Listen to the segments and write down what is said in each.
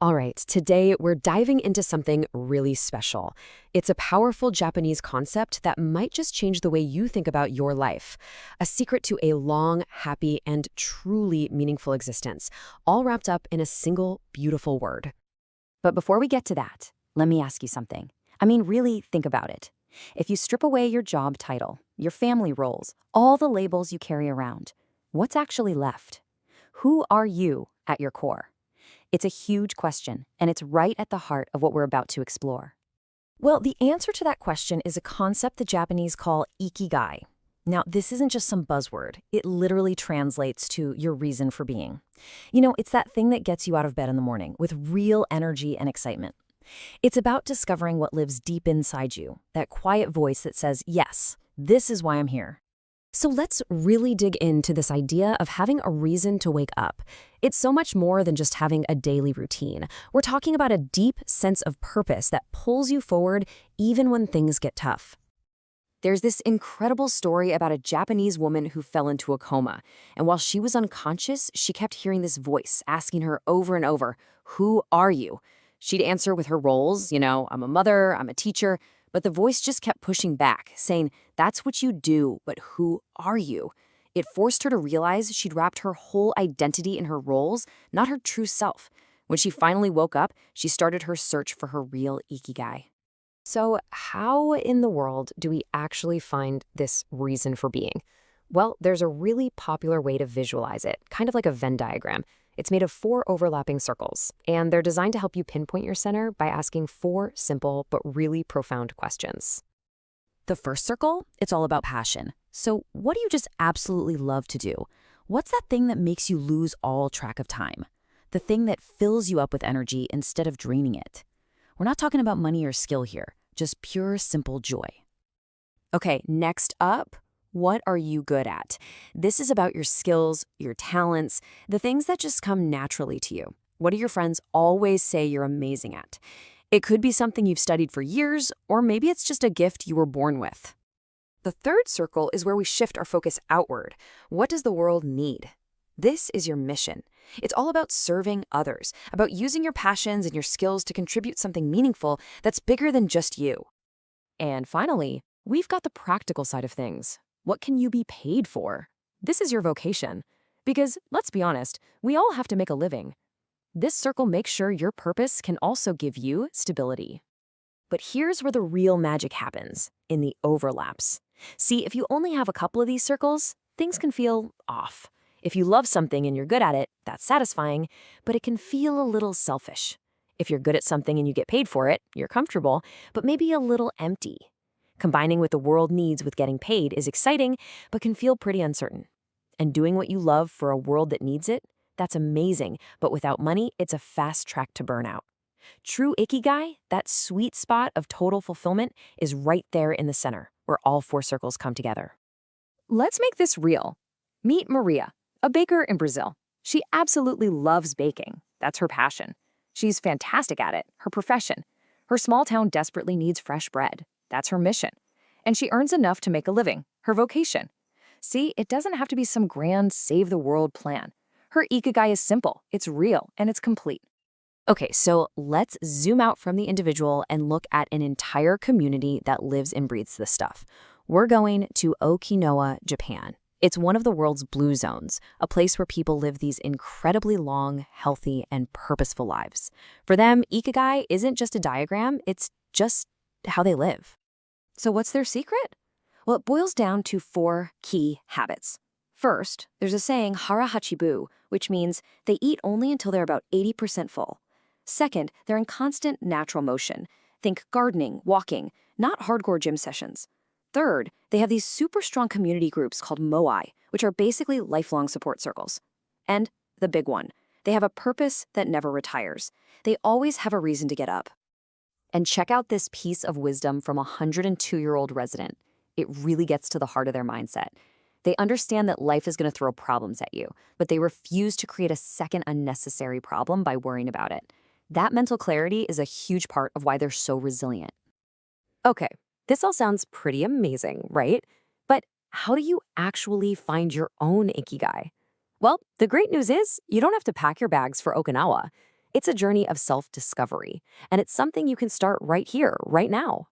All right, today we're diving into something really special. It's a powerful Japanese concept that might just change the way you think about your life. A secret to a long, happy, and truly meaningful existence, all wrapped up in a single beautiful word. But before we get to that, let me ask you something. Really think about it. If you strip away your job title, your family roles, all the labels you carry around, what's actually left? Who are you at your core? It's a huge question, and it's right at the heart of what we're about to explore. Well, the answer to that question is a concept the Japanese call Ikigai. Now, this isn't just some buzzword. It literally translates to your reason for being. It's that thing that gets you out of bed in the morning with real energy and excitement. It's about discovering what lives deep inside you, that quiet voice that says, yes, this is why I'm here. So let's really dig into this idea of having a reason to wake up. It's so much more than just having a daily routine. We're talking about a deep sense of purpose that pulls you forward even when things get tough. There's this incredible story about a Japanese woman who fell into a coma. And while she was unconscious, she kept hearing this voice asking her over and over, "Who are you?" She'd answer with her roles, I'm a mother, I'm a teacher, but the voice just kept pushing back, saying, "That's what you do, but who are you?" It forced her to realize she'd wrapped her whole identity in her roles, not her true self. When she finally woke up, she started her search for her real Ikigai. So how in the world do we actually find this reason for being? Well, there's a really popular way to visualize it, kind of like a Venn diagram. It's made of 4 overlapping circles, and they're designed to help you pinpoint your center by asking 4 simple but really profound questions. The first circle, it's all about passion. So what do you just absolutely love to do? What's that thing that makes you lose all track of time? The thing that fills you up with energy instead of draining it. We're not talking about money or skill here, just pure, simple joy. Okay, next up, what are you good at? This is about your skills, your talents, the things that just come naturally to you. What do your friends always say you're amazing at? It could be something you've studied for years, or maybe it's just a gift you were born with. The third circle is where we shift our focus outward. What does the world need? This is your mission. It's all about serving others, about using your passions and your skills to contribute something meaningful that's bigger than just you. And finally, we've got the practical side of things. What can you be paid for? This is your vocation. Because, let's be honest, we all have to make a living. This circle makes sure your purpose can also give you stability. But here's where the real magic happens, in the overlaps. See, if you only have a couple of these circles, things can feel off. If you love something and you're good at it, that's satisfying, but it can feel a little selfish. If you're good at something and you get paid for it, you're comfortable, but maybe a little empty. Combining what the world needs with getting paid is exciting, but can feel pretty uncertain. And doing what you love for a world that needs it, that's amazing, but without money, it's a fast track to burnout. True Ikigai, that sweet spot of total fulfillment, is right there in the center, where all 4 circles come together. Let's make this real. Meet Maria, a baker in Brazil. She absolutely loves baking. That's her passion. She's fantastic at it, her profession. Her small town desperately needs fresh bread. That's her mission. And she earns enough to make a living, her vocation. See, it doesn't have to be some grand save-the-world plan. Her Ikigai is simple, it's real, and it's complete. Okay, so let's zoom out from the individual and look at an entire community that lives and breathes this stuff. We're going to Okinawa, Japan. It's one of the world's blue zones, a place where people live these incredibly long, healthy, and purposeful lives. For them, Ikigai isn't just a diagram, it's just how they live. So what's their secret? Well, it boils down to 4 key habits. First, there's a saying, hara hachibu, which means they eat only until they're about 80% full. Second, they're in constant natural motion. Think gardening, walking, not hardcore gym sessions. Third, they have these super strong community groups called moai, which are basically lifelong support circles. And the big one, they have a purpose that never retires. They always have a reason to get up. And check out this piece of wisdom from a 102-year-old resident. It really gets to the heart of their mindset. They understand that life is going to throw problems at you, but they refuse to create a second unnecessary problem by worrying about it. That mental clarity is a huge part of why they're so resilient. Okay, this all sounds pretty amazing, right? But how do you actually find your own Ikigai? Well, the great news is you don't have to pack your bags for Okinawa. It's a journey of self-discovery, and it's something you can start right here, right now.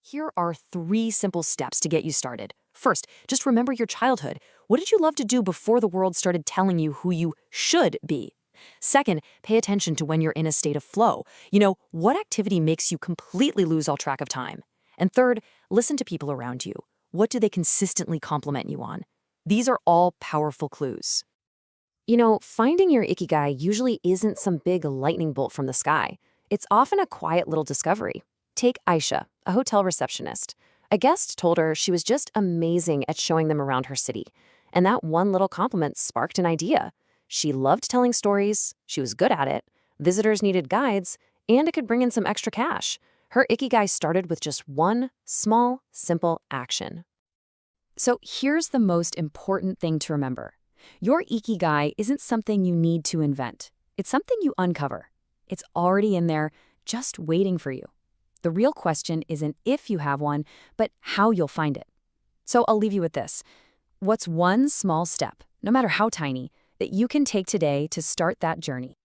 Here are 3 simple steps to get you started. First, just remember your childhood. What did you love to do before the world started telling you who you should be? Second, pay attention to when you're in a state of flow. What activity makes you completely lose all track of time? And third, listen to people around you. What do they consistently compliment you on? These are all powerful clues. Finding your Ikigai usually isn't some big lightning bolt from the sky. It's often a quiet little discovery. Take Aisha, a hotel receptionist. A guest told her she was just amazing at showing them around her city. And that one little compliment sparked an idea. She loved telling stories, she was good at it, visitors needed guides, and it could bring in some extra cash. Her Ikigai started with just one small, simple action. So here's the most important thing to remember. Your Ikigai isn't something you need to invent. It's something you uncover. It's already in there, just waiting for you. The real question isn't if you have one, but how you'll find it. So I'll leave you with this. What's one small step, no matter how tiny, that you can take today to start that journey?